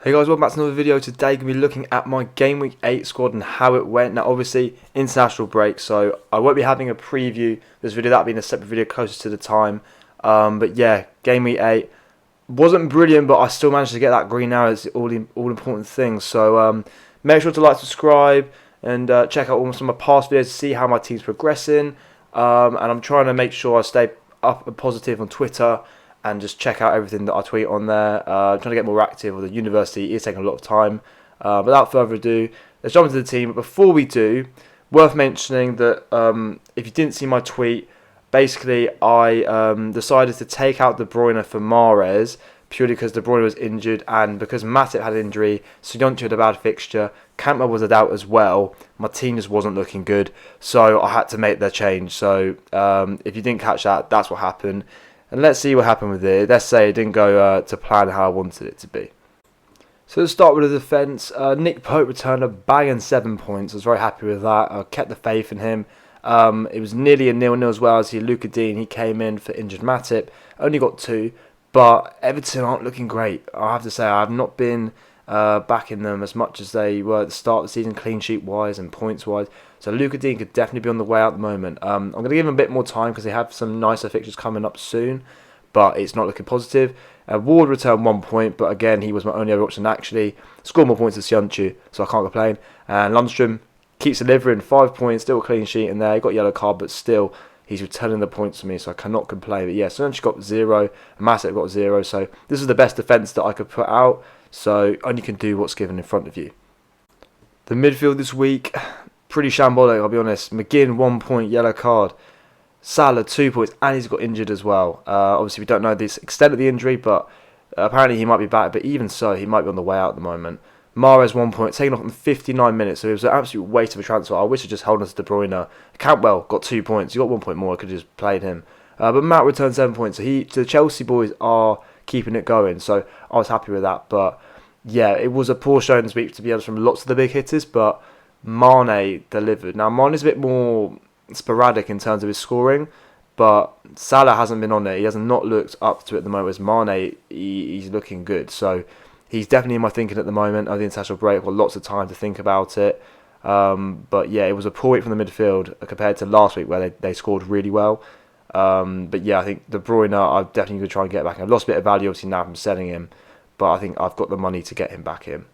Hey guys, welcome back to another video. Today going to be looking at my Gameweek 8 squad and how it went. Now obviously, international break, so I won't be having a preview of this video. That'll be in a separate video closer to the time. But yeah, Gameweek 8 wasn't brilliant, but I still managed to get that green arrow. It's all important things. So make sure to like, subscribe, and check out some of my past videos to see how my team's progressing. And I'm trying to make sure I stay up and positive on Twitter and just check out everything that I tweet on there. Trying to get more active with the university is taking a lot of time. Without further ado, let's jump into the team. But before we do, worth mentioning that if you didn't see my tweet, basically I decided to take out De Bruyne for Mahrez purely because De Bruyne was injured and because Matip had an injury, Soyuncu had a bad fixture, Cantwell was a doubt as well. My team just wasn't looking good, so I had to make the change. So if you didn't catch that, that's what happened. And let's see what happened with it. Let's say it didn't go to plan how I wanted it to be. So let's start with the defence. Nick Pope returned a banging 7 points. I was very happy with that. I kept the faith in him. It was nearly a 0-0 as well. As Luka Dean, he came in for injured Matip. Only got 2. But Everton aren't looking great. I have to say, I have not been backing them as much as they were at the start of the season, clean sheet wise and points wise. So Luka Dean could definitely be on the way out at the moment. I'm going to give him a bit more time because they have some nicer fixtures coming up soon, but it's not looking positive. Ward returned 1 point, but again, he was my only other option. Actually, scored more points than Soyuncu, so I can't complain. And Lundstrom keeps delivering, 5 points, still a clean sheet in there. He got a yellow card, but still, he's returning the points to me, so I cannot complain. But yeah, Soyuncu got 0, and Matip got 0, so this is the best defence that I could put out. So only can do what's given in front of you. The midfield this week, pretty shambolic, I'll be honest. McGinn, 1 point, yellow card. Salah, 2 points, and he's got injured as well. Obviously, we don't know the extent of the injury, but apparently he might be back. But even so, he might be on the way out at the moment. Mahrez, 1 point, taken off in 59 minutes, so it was an absolute waste of a transfer. I wish I just held on to De Bruyne. Cantwell got 2 points. He got 1 point more. I could have just played him. But Matt returned 7 points. So the Chelsea boys are keeping it going, so I was happy with that. But yeah, it was a poor showing this week, to be honest, from lots of the big hitters, but Mane delivered. Now, Mane's a bit more sporadic in terms of his scoring, but Salah hasn't been on it. He has not looked up to it at the moment, whereas Mane, he's looking good. So he's definitely in my thinking at the moment. I think international break, I've got lots of time to think about it. But yeah, it was a poor week from the midfield compared to last week where they scored really well. But yeah, I think De Bruyne, I'm definitely going to try and get back. I've lost a bit of value obviously now from selling him, but I think I've got the money to get him back in.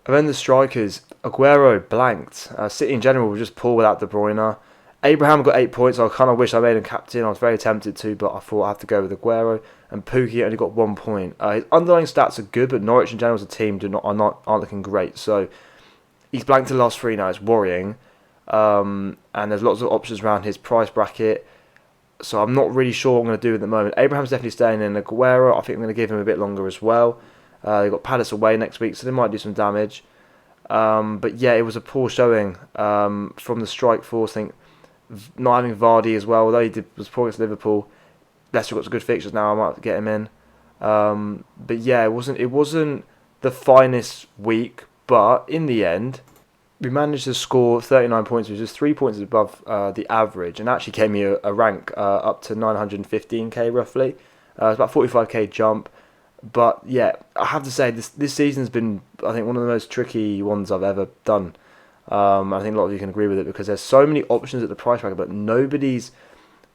And then the strikers, Aguero blanked. City in general were just poor without De Bruyne. Abraham got 8 points. I kind of wish I made him captain. I was very tempted to, but I thought I have to go with Aguero. And Pukki only got 1 point. His underlying stats are good, but Norwich in general as a team aren't looking great. So he's blanked the last 3 now. It's worrying. And there's lots of options around his price bracket. So I'm not really sure what I'm going to do at the moment. Abraham's definitely staying in. Aguero, I think I'm going to give him a bit longer as well. They've got Palace away next week, so they might do some damage. But yeah, it was a poor showing from the strike force. I think not having Vardy as well, although was poor against Liverpool. Leicester got some good fixtures now. I might have to get him in. But yeah, it wasn't the finest week, but in the end, we managed to score 39 points, which is 3 points above the average, and actually gave me a rank up to 915k roughly. It's about 45k jump. But yeah, I have to say this season's been, I think, one of the most tricky ones I've ever done. I think a lot of you can agree with it because there's so many options at the price bracket, but nobody's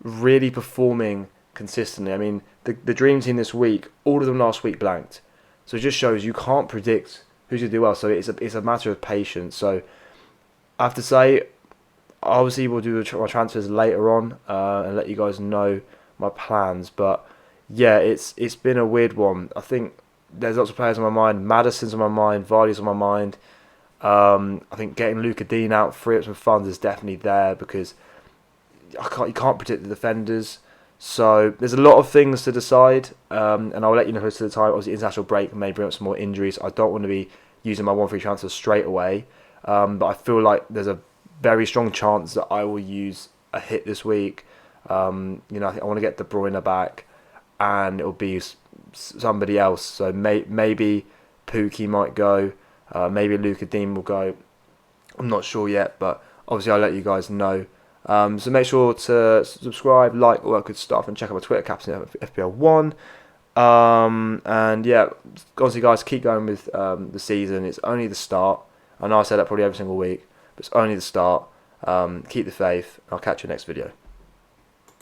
really performing consistently. I mean, the dream team this week, all of them last week blanked, so it just shows you can't predict who's going to do well. So it's a matter of patience. So I have to say, obviously we'll do my transfers later on and let you guys know my plans, but yeah, it's been a weird one. I think there's lots of players on my mind. Maddison's on my mind. Vardy's on my mind. I think getting Luka Dean out, free up some funds is definitely there because you can't predict the defenders. So there's a lot of things to decide, and I'll let you know close to the time. Obviously, international break may bring up some more injuries. I don't want to be using my 1 free transfer straight away, but I feel like there's a very strong chance that I will use a hit this week. I think I want to get De Bruyne back, and it'll be somebody else. So maybe Pukki might go, maybe Luka Dean will go. I'm not sure yet, but obviously I'll let you guys know. So make sure to subscribe, like, all that good stuff, and check out my Twitter, Captain FPL1. And yeah, honestly, guys, keep going with the season. It's only the start. I know I say that probably every single week, but it's only the start. Keep the faith. I'll catch you next video.